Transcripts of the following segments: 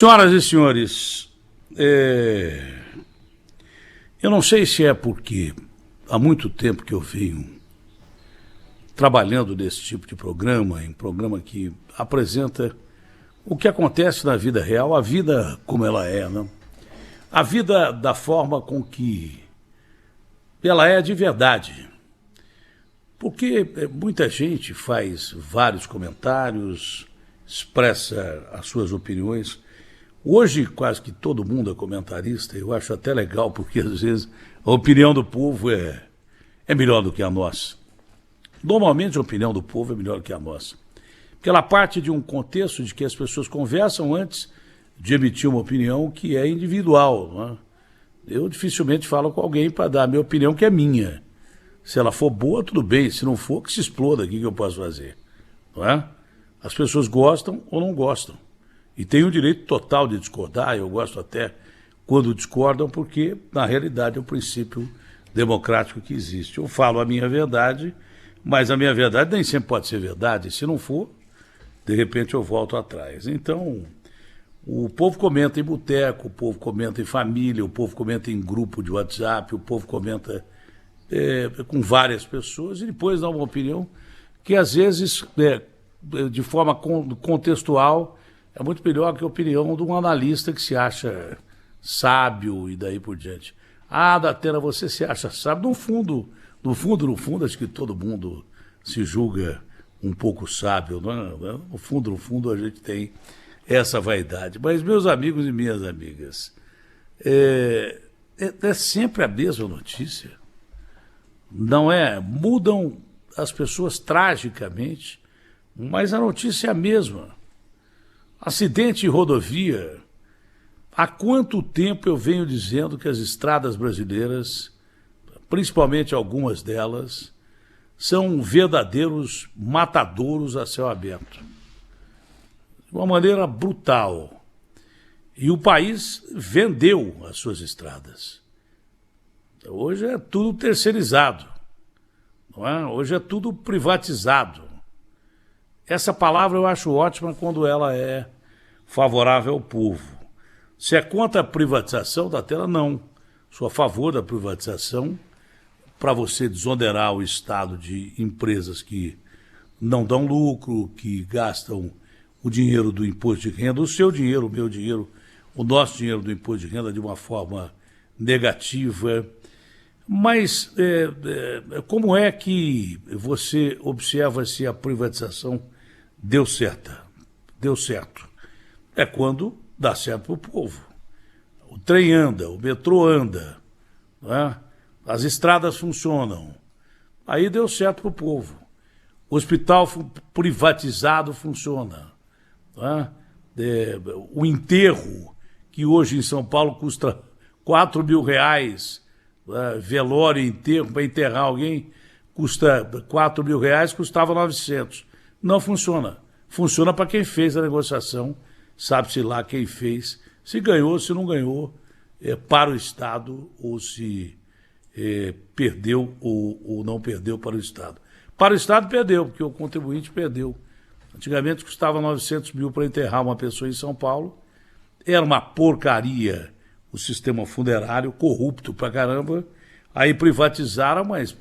Senhoras e senhores, eu não sei se é porque há muito tempo que eu venho trabalhando nesse tipo de programa, em programa que apresenta o que acontece na vida real, a vida como ela é, né? A vida da forma com que ela é de verdade. Porque muita gente faz vários comentários, expressa as suas opiniões. Hoje quase que todo mundo é comentarista, eu acho até legal, porque às vezes a opinião do povo é melhor do que a nossa. Normalmente a opinião do povo é melhor do que a nossa. Porque ela parte de um contexto de que as pessoas conversam antes de emitir uma opinião que é individual, né? Eu dificilmente falo com alguém para dar a minha opinião, que é minha. Se ela for boa, tudo bem. Se não for, que se exploda, o que eu posso fazer? Não é? As pessoas gostam ou não gostam. E têm o direito total de discordar. Eu gosto até quando discordam, porque, na realidade, é o princípio democrático que existe. Eu falo a minha verdade, mas a minha verdade nem sempre pode ser verdade. Se não for, de repente eu volto atrás. Então, o povo comenta em boteco, o povo comenta em família, o povo comenta em grupo de WhatsApp, o povo comenta com várias pessoas e depois dá uma opinião que, às vezes, de forma contextual, é muito melhor que a opinião de um analista que se acha sábio e daí por diante. Ah, Datena, você se acha sábio? No fundo, acho que todo mundo se julga um pouco sábio, não é? No fundo, a gente tem essa vaidade. Mas, meus amigos e minhas amigas, é sempre a mesma notícia. Não é? Mudam as pessoas tragicamente, mas a notícia é a mesma. Acidente em rodovia. Há quanto tempo eu venho dizendo que as estradas brasileiras, principalmente algumas delas, são verdadeiros matadouros a céu aberto. De uma maneira brutal. E o país vendeu as suas estradas. Hoje é tudo terceirizado, não é? Hoje é tudo privatizado. Essa palavra eu acho ótima quando ela é favorável ao povo. Se é contra a privatização da tela, não. Sou a favor da privatização para você desonerar o Estado de empresas que não dão lucro, que gastam o dinheiro do imposto de renda, o seu dinheiro, o meu dinheiro, o nosso dinheiro do imposto de renda de uma forma negativa. Mas como é que você observa se a privatização deu certo? Deu certo. É quando dá certo para o povo. O trem anda, o metrô anda, não é? As estradas funcionam. Aí deu certo para o povo. O hospital privatizado funciona. Não é? O enterro, que hoje em São Paulo custa R$4 mil, velório enterro, para enterrar alguém, custa R$4 mil, custava 900. Não funciona. Funciona para quem fez a negociação, sabe-se lá quem fez, se ganhou, se não ganhou, para o Estado, ou se perdeu ou não perdeu para o Estado. Para o Estado perdeu, porque o contribuinte perdeu. Antigamente custava 900 mil para enterrar uma pessoa em São Paulo, era uma porcaria o sistema funerário, corrupto pra caramba, aí privatizaram, mas,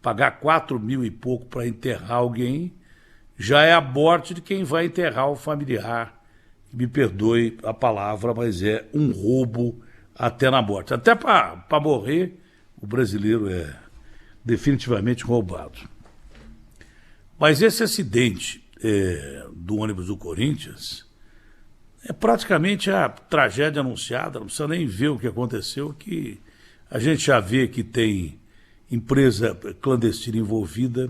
pagar 4 mil e pouco para enterrar alguém já é a morte de quem vai enterrar o familiar. Me perdoe a palavra, mas é um roubo até na morte. Até para morrer, o brasileiro é definitivamente roubado. Mas esse acidente do ônibus do Corinthians é praticamente a tragédia anunciada, não precisa nem ver o que aconteceu, que a gente já vê que tem empresa clandestina envolvida.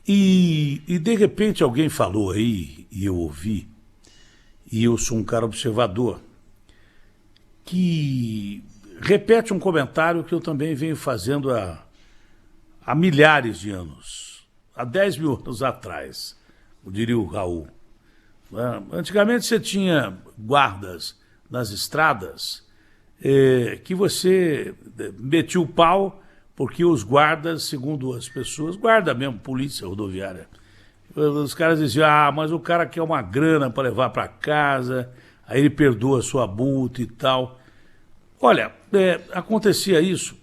E de repente alguém falou aí, e eu ouvi, e eu sou um cara observador, que repete um comentário que eu também venho fazendo há milhares de anos, há 10 mil anos atrás, eu diria o Raul. Antigamente você tinha guardas nas estradas que você metia o pau porque os guardas, segundo as pessoas, guarda mesmo, polícia rodoviária, os caras diziam, mas o cara quer uma grana para levar para casa, aí ele perdoa a sua multa e tal. Olha, acontecia isso,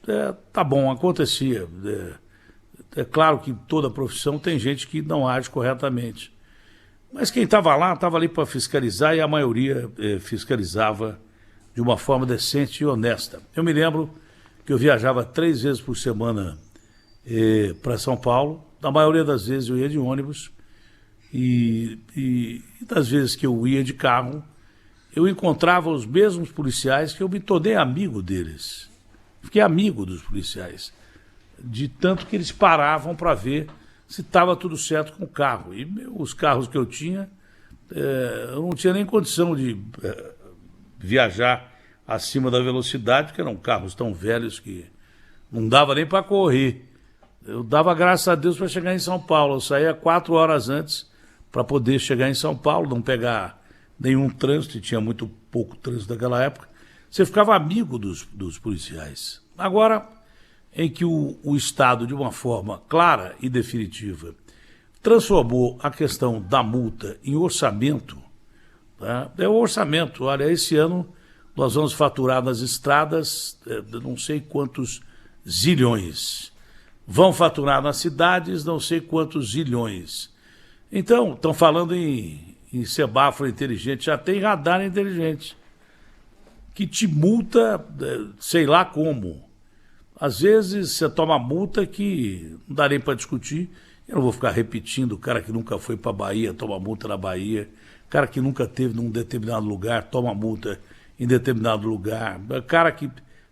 tá bom, acontecia. É claro que toda profissão tem gente que não age corretamente. Mas quem estava ali para fiscalizar e a maioria fiscalizava de uma forma decente e honesta. Eu me lembro que eu viajava 3 vezes por semana para São Paulo. Na maioria das vezes eu ia de ônibus e das vezes que eu ia de carro, eu encontrava os mesmos policiais que eu me tornei amigo deles. Fiquei amigo dos policiais, de tanto que eles paravam para ver se estava tudo certo com o carro. E os carros que eu tinha, eu não tinha nem condição de viajar acima da velocidade, porque eram carros tão velhos que não dava nem para correr. Eu dava graças a Deus para chegar em São Paulo. Eu saía 4 horas antes para poder chegar em São Paulo, não pegar nenhum trânsito, e tinha muito pouco trânsito naquela época. Você ficava amigo dos policiais. Agora, em que o Estado, de uma forma clara e definitiva, transformou a questão da multa em orçamento, tá? É o orçamento. Olha, esse ano nós vamos faturar nas estradas não sei quantos zilhões. Vão faturar nas cidades não sei quantos zilhões. Então, estão falando em semáforo inteligente, já tem radar inteligente, que te multa, sei lá como. Às vezes você toma multa que não dá nem para discutir. Eu não vou ficar repetindo, o cara que nunca foi para a Bahia toma multa na Bahia, o cara que nunca teve num determinado lugar toma multa em determinado lugar, o cara que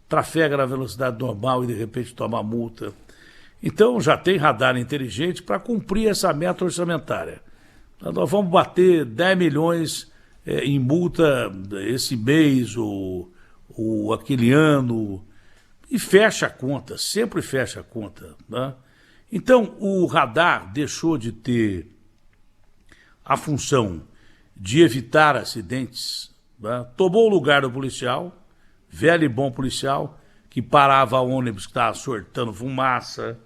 trafega na velocidade normal e de repente toma multa. Então já tem radar inteligente para cumprir essa meta orçamentária. Nós vamos bater 10 milhões em multa esse mês ou aquele ano, e fecha a conta, sempre fecha a conta, né? Então o radar deixou de ter a função de evitar acidentes, né? Tomou o lugar do policial, velho e bom policial, que parava ônibus que estava sortando fumaça,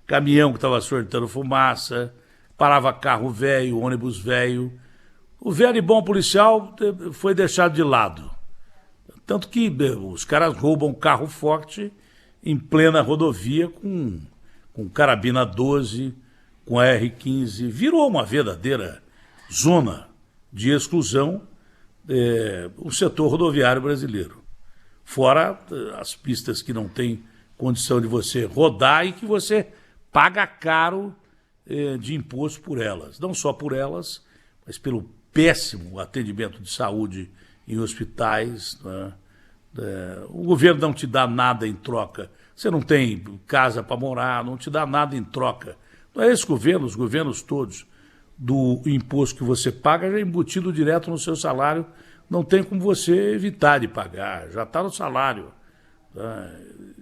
caminhão que estava sortando fumaça, parava carro velho, ônibus velho. O velho e bom policial foi deixado de lado. Tanto que os caras roubam carro forte em plena rodovia com carabina 12, com a R15. Virou uma verdadeira zona de exclusão o setor rodoviário brasileiro. Fora as pistas que não tem condição de você rodar e que você paga caro de imposto por elas. Não só por elas, mas pelo péssimo atendimento de saúde em hospitais, né? O governo não te dá nada em troca. Você não tem casa para morar, não te dá nada em troca. Não é esse governo, os governos todos, do imposto que você paga já é embutido direto no seu salário, não tem como você evitar de pagar, já está no salário. Tá?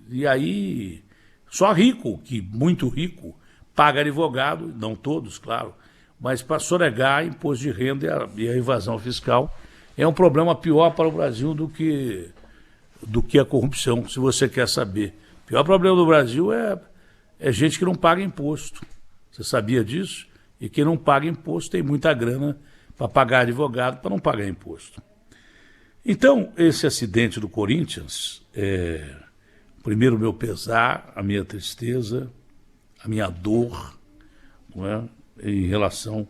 E aí, só rico, que muito rico, paga advogado, não todos, claro, mas para sonegar imposto de renda e a evasão fiscal é um problema pior para o Brasil do que a corrupção, se você quer saber. O pior problema do Brasil é gente que não paga imposto. Você sabia disso? E quem não paga imposto tem muita grana para pagar advogado para não pagar imposto. Então, esse acidente do Corinthians, primeiro o meu pesar, a minha tristeza, a minha dor, não é? Em relação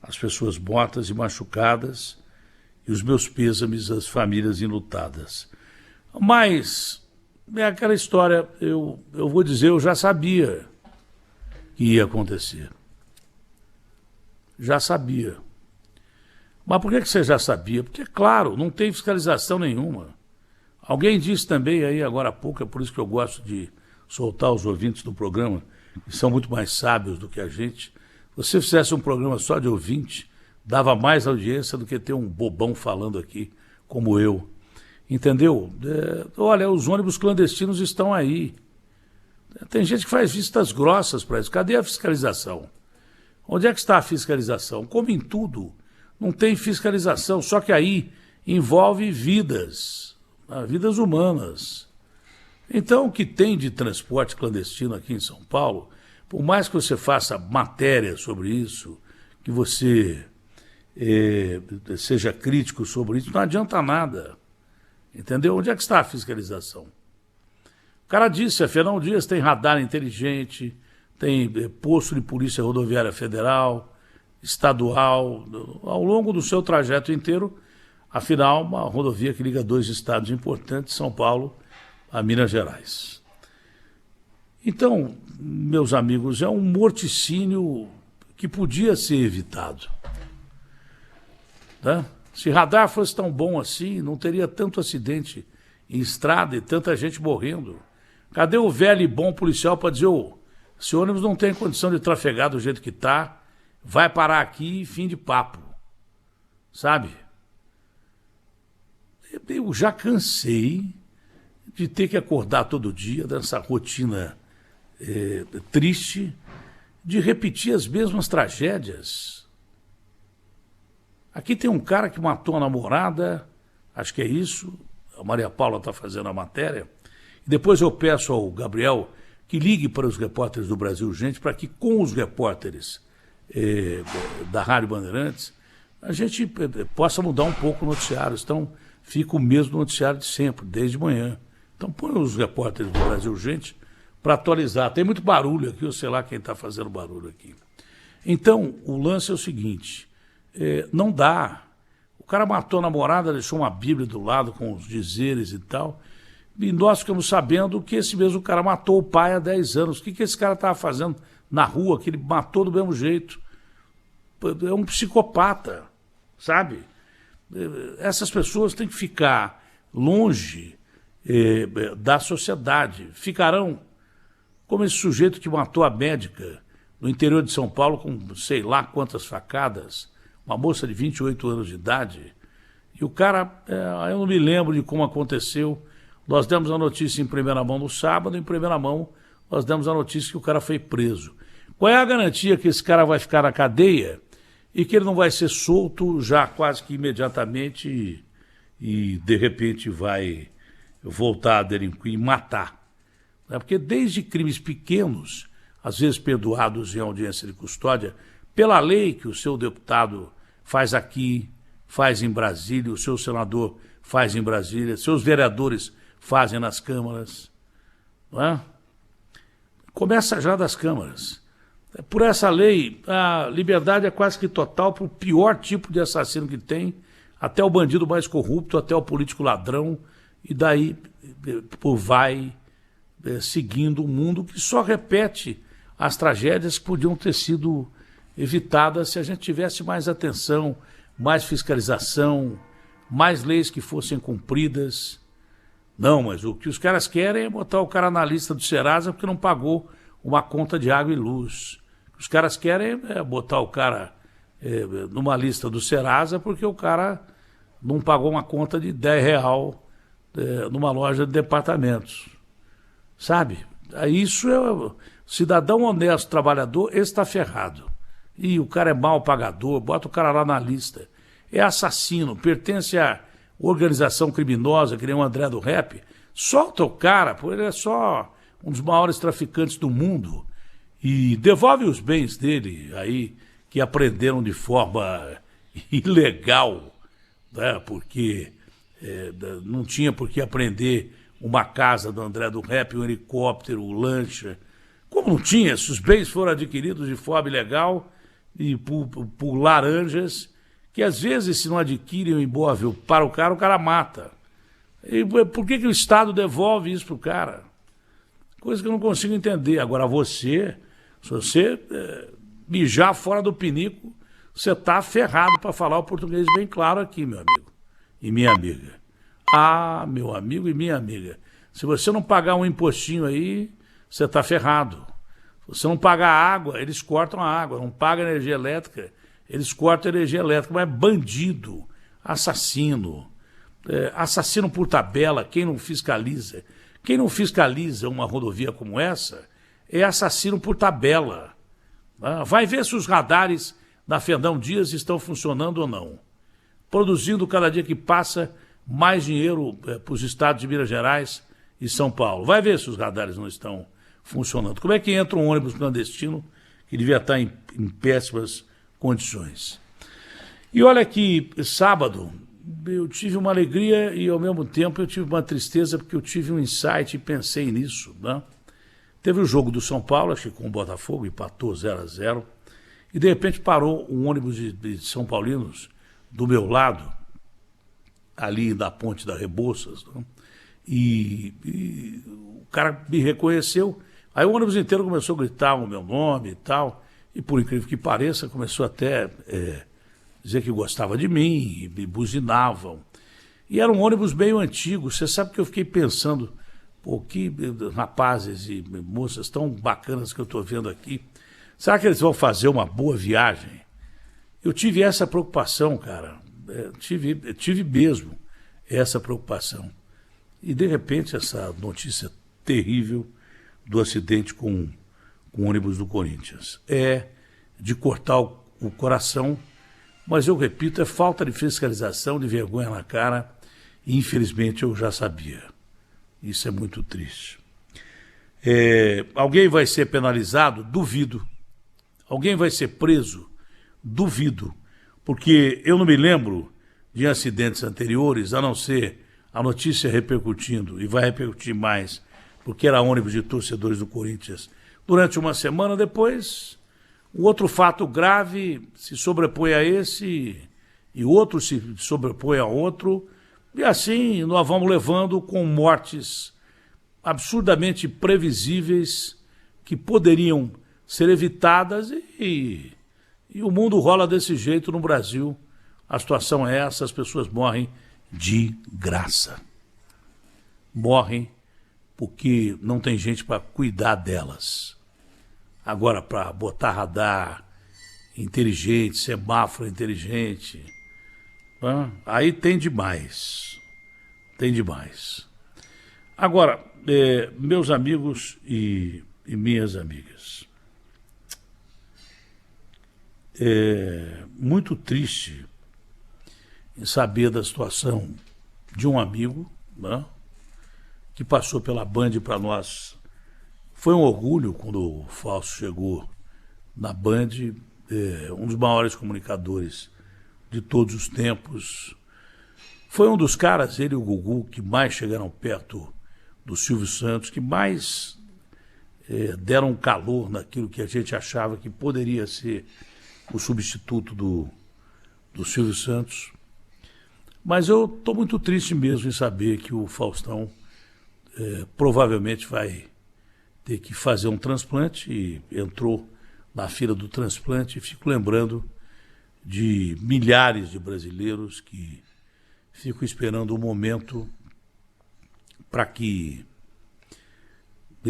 às pessoas mortas e machucadas, e os meus pêsames às famílias enlutadas. Mas é aquela história, eu vou dizer, eu já sabia que ia acontecer. Já sabia. Mas por que você já sabia? Porque, claro, não tem fiscalização nenhuma. Alguém disse também aí agora há pouco, é por isso que eu gosto de soltar os ouvintes do programa, que são muito mais sábios do que a gente. Se você fizesse um programa só de ouvinte, dava mais audiência do que ter um bobão falando aqui, como eu. Entendeu? Olha, os ônibus clandestinos estão aí. Tem gente que faz vistas grossas para isso. Cadê a fiscalização? Onde é que está a fiscalização? Como em tudo, não tem fiscalização, só que aí envolve vidas humanas. Então, o que tem de transporte clandestino aqui em São Paulo, por mais que você faça matéria sobre isso, que você seja crítico sobre isso, não adianta nada. Entendeu? Onde é que está a fiscalização? O cara disse, a Fernão Dias tem radar inteligente, tem posto de polícia rodoviária federal, estadual, ao longo do seu trajeto inteiro, afinal, uma rodovia que liga dois estados importantes, São Paulo a Minas Gerais. Então, meus amigos, é um morticínio que podia ser evitado. Tá? Se radar fosse tão bom assim, não teria tanto acidente em estrada e tanta gente morrendo. Cadê o velho e bom policial para dizer, esse ônibus não tem condição de trafegar do jeito que está, vai parar aqui e fim de papo. Sabe? Eu já cansei de ter que acordar todo dia dessa rotina triste, de repetir as mesmas tragédias. Aqui tem um cara que matou a namorada, acho que é isso, a Maria Paula está fazendo a matéria, e depois eu peço ao Gabriel que ligue para os repórteres do Brasil Urgente, para que com os repórteres da Rádio Bandeirantes, a gente possa mudar um pouco o noticiário, então fica o mesmo noticiário de sempre, desde manhã. Então põe os repórteres do Brasil Urgente para atualizar. Tem muito barulho aqui, eu sei lá quem está fazendo barulho aqui. Então, o lance é o seguinte, não dá. O cara matou a namorada, deixou uma Bíblia do lado com os dizeres e tal, e nós ficamos sabendo que esse mesmo cara matou o pai há 10 anos. O que esse cara estava fazendo na rua, que ele matou do mesmo jeito? É um psicopata, sabe? Essas pessoas têm que ficar longe da sociedade. Ficarão como esse sujeito que matou a médica no interior de São Paulo com sei lá quantas facadas, uma moça de 28 anos de idade, e o cara, eu não me lembro de como aconteceu, nós demos a notícia em primeira mão no sábado, em primeira mão nós demos a notícia que o cara foi preso. Qual é a garantia que esse cara vai ficar na cadeia e que ele não vai ser solto já quase que imediatamente e de repente vai voltar a delinquir e matar? Porque desde crimes pequenos, às vezes perdoados em audiência de custódia, pela lei que o seu deputado faz aqui, faz em Brasília, o seu senador faz em Brasília, seus vereadores fazem nas câmaras, não é? Começa já das câmaras. Por essa lei, a liberdade é quase que total para o pior tipo de assassino que tem, até o bandido mais corrupto, até o político ladrão, e daí vai seguindo um mundo que só repete as tragédias que podiam ter sido evitadas se a gente tivesse mais atenção, mais fiscalização, mais leis que fossem cumpridas. Não, mas o que os caras querem é botar o cara na lista do Serasa porque não pagou uma conta de água e luz. O que os caras querem é botar o cara numa lista do Serasa porque o cara não pagou uma conta de R$10 numa loja de departamentos. Sabe? Isso é o cidadão honesto, trabalhador, esse está ferrado. E o cara é mal pagador, bota o cara lá na lista. É assassino, pertence a organização criminosa, que nem o André do Rap. Solta o cara, porque ele é só um dos maiores traficantes do mundo. E devolve os bens dele aí, que apreenderam de forma ilegal, né? Porque não tinha por que apreender uma casa do André do Rap, um helicóptero, um lancha. Como não tinha, se os bens foram adquiridos de forma ilegal e por laranjas, que às vezes, se não adquirem o imóvel para o cara mata. E por que o Estado devolve isso para o cara? Coisa que eu não consigo entender. Agora se você mijar fora do pinico, você está ferrado para falar o português bem claro aqui, meu amigo e minha amiga. Ah, meu amigo e minha amiga, se você não pagar um impostinho aí, você está ferrado. Se você não pagar água, eles cortam a água. Não paga energia elétrica, eles cortam a energia elétrica. Mas bandido, assassino, assassino por tabela, quem não fiscaliza? Quem não fiscaliza uma rodovia como essa é assassino por tabela. Vai ver se os radares da Fernão Dias estão funcionando ou não. Produzindo cada dia que passa mais dinheiro para os estados de Minas Gerais e São Paulo. Vai ver se os radares não estão funcionando. Como é que entra um ônibus clandestino que devia estar em péssimas condições? E olha que sábado eu tive uma alegria e ao mesmo tempo eu tive uma tristeza porque eu tive um insight e pensei nisso, né? Teve o jogo do São Paulo, acho que com o Botafogo, empatou 0-0, e de repente parou um ônibus de São Paulinos do meu lado, ali da Ponte da Rebouças, né? E o cara me reconheceu, aí o ônibus inteiro começou a gritar o meu nome e tal, e por incrível que pareça, começou até dizer que gostava de mim, e me buzinavam. E era um ônibus meio antigo, você sabe que eu fiquei pensando, pô, que rapazes e moças tão bacanas que eu estou vendo aqui, será que eles vão fazer uma boa viagem? Eu tive essa preocupação, cara, tive mesmo essa preocupação. E de repente essa notícia terrível do acidente com o ônibus do Corinthians. É de cortar o coração, mas eu repito, é falta de fiscalização, de vergonha na cara, e infelizmente eu já sabia. Isso é muito triste. Alguém vai ser penalizado? Duvido. Alguém vai ser preso? Duvido. Porque eu não me lembro de acidentes anteriores, a não ser a notícia repercutindo, e vai repercutir mais, porque era ônibus de torcedores do Corinthians. Durante uma semana depois, um outro fato grave se sobrepõe a esse, e outro se sobrepõe a outro, e assim nós vamos levando com mortes absurdamente previsíveis que poderiam ser evitadas e o mundo rola desse jeito no Brasil. A situação é essa, as pessoas morrem de graça. Morrem porque não tem gente para cuidar delas. Agora, para botar radar inteligente, semáforo inteligente, aí tem demais. Tem demais. Agora, meus amigos e minhas amigas, muito triste em saber da situação de um amigo, né, que passou pela Band para nós. Foi um orgulho quando o Fausto chegou na Band, um dos maiores comunicadores de todos os tempos. Foi um dos caras, ele e o Gugu, que mais chegaram perto do Silvio Santos, que mais deram calor naquilo que a gente achava que poderia ser o substituto do Silvio Santos. Mas eu estou muito triste mesmo em saber que o Faustão provavelmente vai ter que fazer um transplante, e entrou na fila do transplante, e fico lembrando de milhares de brasileiros que ficam esperando o momento para que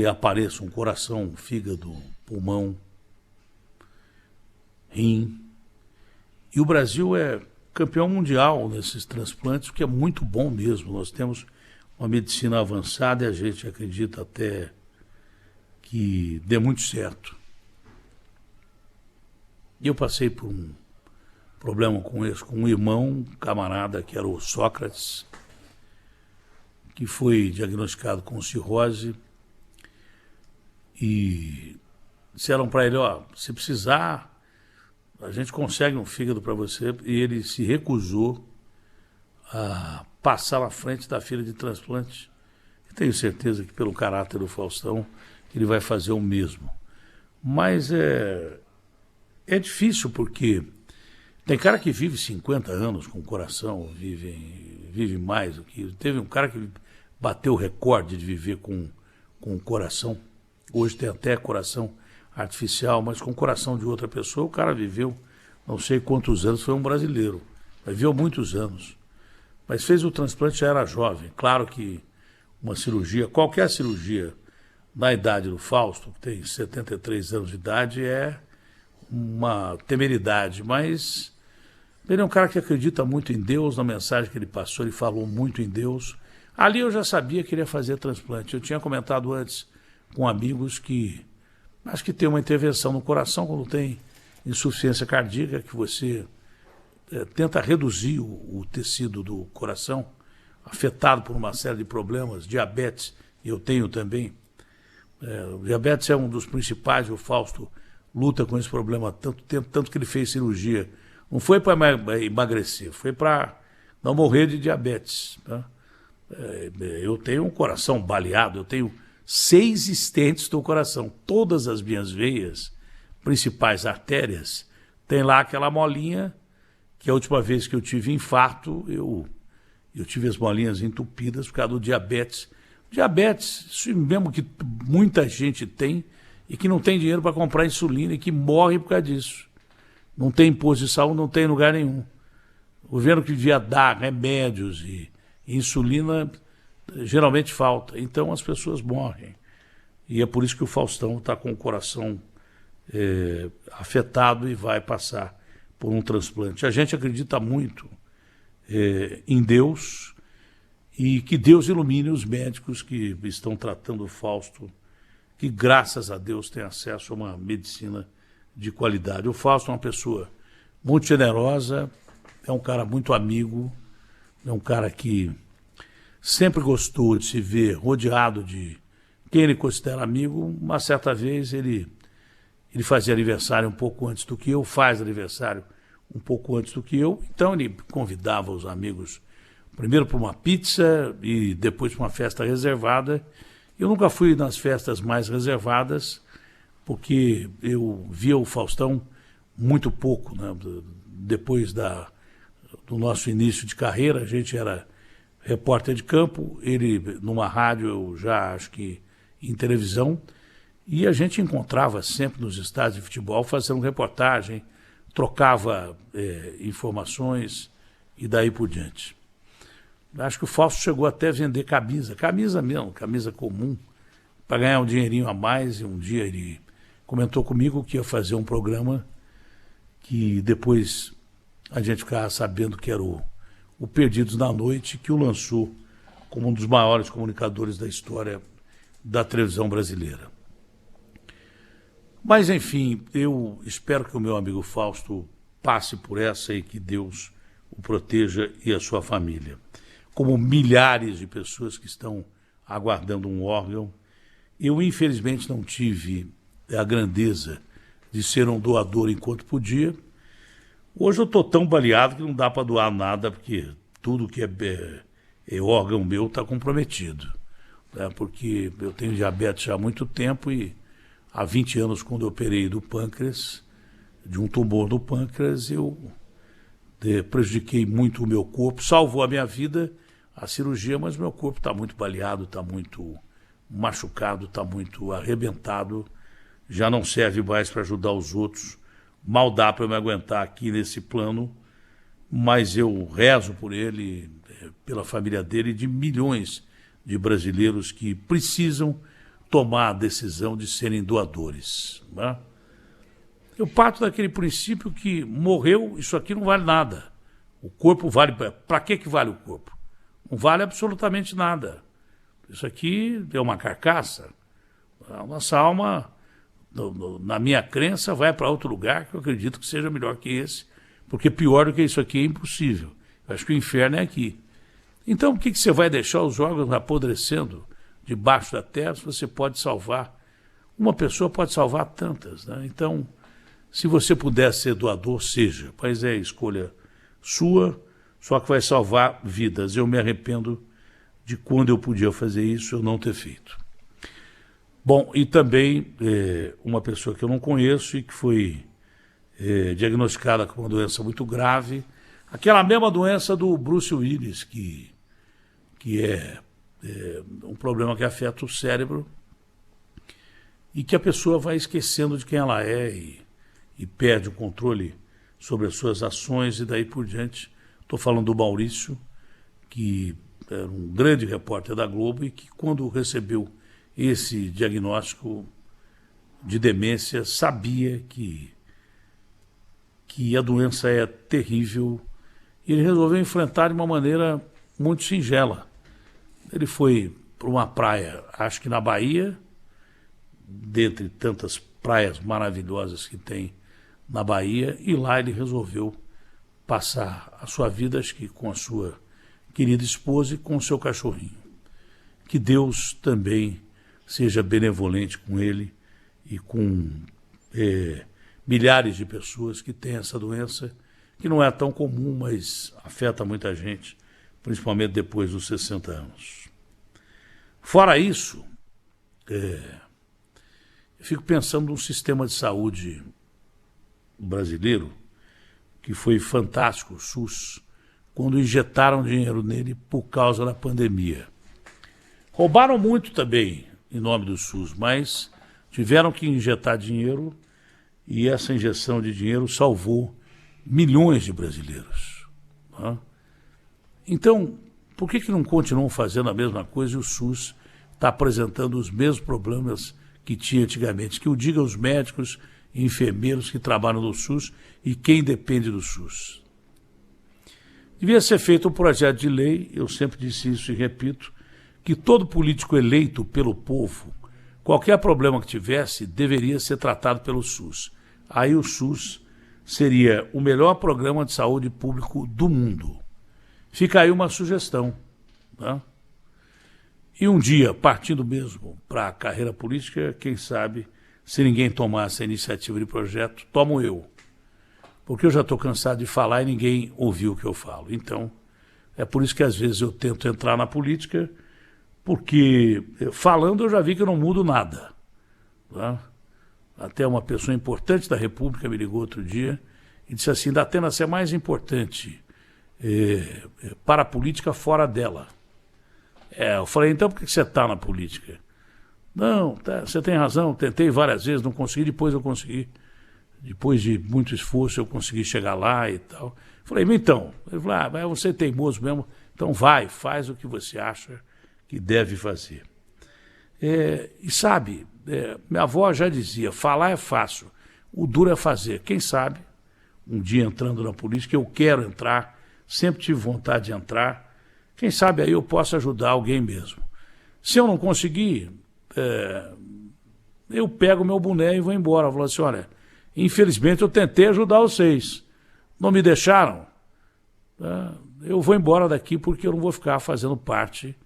apareça um coração, um fígado, pulmão, rim. E o Brasil é campeão mundial nesses transplantes, o que é muito bom mesmo. Nós temos uma medicina avançada e a gente acredita até que dê muito certo. E eu passei por um problema com um irmão, um camarada que era o Sócrates, que foi diagnosticado com cirrose, e disseram para ele, se precisar, a gente consegue um fígado para você, e ele se recusou a passar na frente da fila de transplante. E tenho certeza que pelo caráter do Faustão, ele vai fazer o mesmo. Mas é difícil, porque tem cara que vive 50 anos com o coração, vive mais do que... Teve um cara que bateu o recorde de viver com o coração. Hoje tem até coração artificial, mas com o coração de outra pessoa, o cara viveu não sei quantos anos, foi um brasileiro, viveu muitos anos. Mas fez o transplante, já era jovem. Claro que uma cirurgia, qualquer cirurgia, na idade do Fausto, que tem 73 anos de idade, é uma temeridade, mas ele é um cara que acredita muito em Deus, na mensagem que ele passou, ele falou muito em Deus. Ali eu já sabia que ele ia fazer transplante. Eu tinha comentado antes com amigos que acho que tem uma intervenção no coração quando tem insuficiência cardíaca, que você tenta reduzir o tecido do coração, afetado por uma série de problemas, diabetes, e eu tenho também. O diabetes é um dos principais, o Fausto luta com esse problema há tanto tempo, tanto que ele fez cirurgia Não foi para emagrecer, foi para não morrer de diabetes. Tá? Eu tenho um coração baleado, eu tenho 6 estentes no coração. Todas as minhas veias, principais artérias, tem lá aquela molinha, que a última vez que eu tive infarto, eu tive as molinhas entupidas por causa do diabetes. Diabetes, isso mesmo que muita gente tem e que não tem dinheiro para comprar insulina e que morre por causa disso. Não tem imposto de saúde, não tem em lugar nenhum. O governo que devia dar remédios e insulina geralmente falta. Então as pessoas morrem. E é por isso que o Faustão está com o coração afetado e vai passar por um transplante. A gente acredita muito em Deus e que Deus ilumine os médicos que estão tratando o Fausto, que graças a Deus tem acesso a uma medicina de qualidade. O Fausto é uma pessoa muito generosa, é um cara muito amigo, é um cara que sempre gostou de se ver rodeado de quem ele considera amigo. Uma certa vez ele fazia aniversário um pouco antes do que eu, faz aniversário um pouco antes do que eu, então ele convidava os amigos primeiro para uma pizza e depois para uma festa reservada. Eu nunca fui nas festas mais reservadas, porque eu via o Faustão muito pouco, né? Depois do nosso início de carreira, a gente era repórter de campo, ele numa rádio, eu já acho que em televisão, e a gente encontrava sempre nos estádios de futebol fazendo reportagem, trocava informações e daí por diante. Acho que o Fausto chegou até a vender camisa mesmo, camisa comum, para ganhar um dinheirinho a mais, e um dia ele comentou comigo que ia fazer um programa que depois a gente ficava sabendo que era o Perdidos na Noite, que o lançou como um dos maiores comunicadores da história da televisão brasileira. Mas, enfim, eu espero que o meu amigo Fausto passe por essa e que Deus o proteja e a sua família. Como milhares de pessoas que estão aguardando um órgão. Eu, infelizmente, não tive a grandeza de ser um doador enquanto podia. Hoje eu estou tão baleado que não dá para doar nada, porque tudo que é órgão meu está comprometido. Né? Porque eu tenho diabetes já há muito tempo e há 20 anos, quando eu operei do pâncreas, de um tumor no pâncreas, eu prejudiquei muito o meu corpo. Salvou a minha vida a cirurgia, mas meu corpo está muito baleado, está muito machucado, está muito arrebentado, já não serve mais para ajudar os outros. Mal dá para eu me aguentar aqui nesse plano, mas eu rezo por ele, pela família dele e de milhões de brasileiros que precisam tomar a decisão de serem doadores. Né? Eu parto daquele princípio que morreu, isso aqui não vale nada. O corpo vale... Para que vale o corpo? Não vale absolutamente nada. Isso aqui é uma carcaça. A nossa alma, na minha crença, vai para outro lugar que eu acredito que seja melhor que esse, porque pior do que isso aqui é impossível. Eu acho que o inferno é aqui. Então, por que você vai deixar os órgãos apodrecendo debaixo da terra se você pode salvar? Uma pessoa pode salvar tantas. Né? Então, se você puder ser doador, seja. Mas é escolha sua, só que vai salvar vidas. Eu me arrependo de quando eu podia fazer isso, eu não ter feito. Bom, e também uma pessoa que eu não conheço e que foi diagnosticada com uma doença muito grave, aquela mesma doença do Bruce Willis, que é um problema que afeta o cérebro e que a pessoa vai esquecendo de quem ela é e perde o controle sobre as suas ações e daí por diante. Estou falando do Maurício, que era um grande repórter da Globo e que quando recebeu esse diagnóstico de demência sabia que a doença é terrível e ele resolveu enfrentar de uma maneira muito singela. Ele foi para uma praia, acho que na Bahia, dentre tantas praias maravilhosas que tem na Bahia, e lá ele resolveu passar a sua vida, acho que com a sua querida esposa e com o seu cachorrinho. Que Deus também seja benevolente com ele e com milhares de pessoas que têm essa doença, que não é tão comum, mas afeta muita gente, principalmente depois dos 60 anos. Fora isso, eu fico pensando num sistema de saúde brasileiro que foi fantástico, o SUS, quando injetaram dinheiro nele por causa da pandemia. Roubaram muito também em nome do SUS, mas tiveram que injetar dinheiro e essa injeção de dinheiro salvou milhões de brasileiros. Né? Então, por que não continuam fazendo a mesma coisa e o SUS está apresentando os mesmos problemas que tinha antigamente? Que o diga os médicos e enfermeiros que trabalham no SUS e quem depende do SUS. Devia ser feito um projeto de lei, eu sempre disse isso e repito, que todo político eleito pelo povo, qualquer problema que tivesse, deveria ser tratado pelo SUS. Aí o SUS seria o melhor programa de saúde público do mundo. Fica aí uma sugestão. Né? E um dia, partindo mesmo para a carreira política, quem sabe, se ninguém tomar essa iniciativa de projeto, tomo eu. Porque eu já estou cansado de falar e ninguém ouviu o que eu falo. Então, é por isso que às vezes eu tento entrar na política, porque falando eu já vi que eu não mudo nada. Tá? Até uma pessoa importante da República me ligou outro dia e disse assim: Datena, você é mais importante para a política fora dela. Eu falei, então por que você está na política? Não, você tem razão, tentei várias vezes, não consegui, depois eu consegui. Depois de muito esforço eu consegui chegar lá e tal. Falei, então, ele falou, você é teimoso mesmo, então vai, faz o que você acha que deve fazer. E sabe, minha avó já dizia, falar é fácil, o duro é fazer. Quem sabe, um dia entrando na política, eu quero entrar, sempre tive vontade de entrar, quem sabe aí eu posso ajudar alguém mesmo. Se eu não conseguir, eu pego meu boné e vou embora. Eu falo assim, olha, infelizmente eu tentei ajudar vocês, não me deixaram, eu vou embora daqui porque eu não vou ficar fazendo parte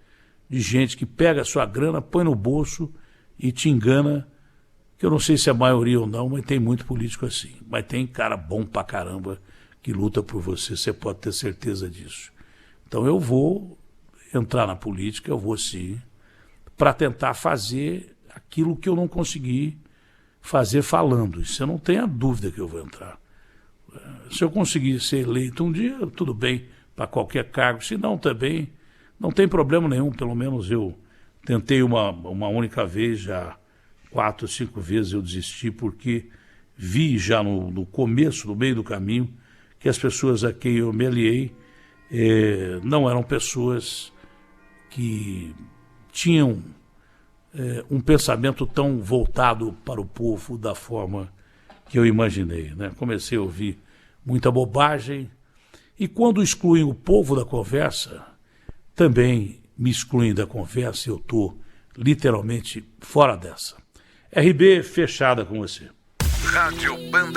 de gente que pega a sua grana, põe no bolso e te engana, que eu não sei se é a maioria ou não, mas tem muito político assim. Mas tem cara bom pra caramba que luta por você, você pode ter certeza disso. Então eu vou entrar na política, eu vou sim, para tentar fazer aquilo que eu não consegui fazer falando. Isso eu não tenho dúvida que eu vou entrar. Se eu conseguir ser eleito um dia, tudo bem, para qualquer cargo, se não também, não tem problema nenhum, pelo menos eu tentei uma única vez, já 4 ou 5 vezes eu desisti, porque vi já no começo, no meio do caminho, que as pessoas a quem eu me aliei não eram pessoas que tinham um pensamento tão voltado para o povo da forma que eu imaginei. Né? Comecei a ouvir muita bobagem, e quando excluem o povo da conversa, também me excluem da conversa e eu estou literalmente fora dessa. RB fechada com você. Rádio Banda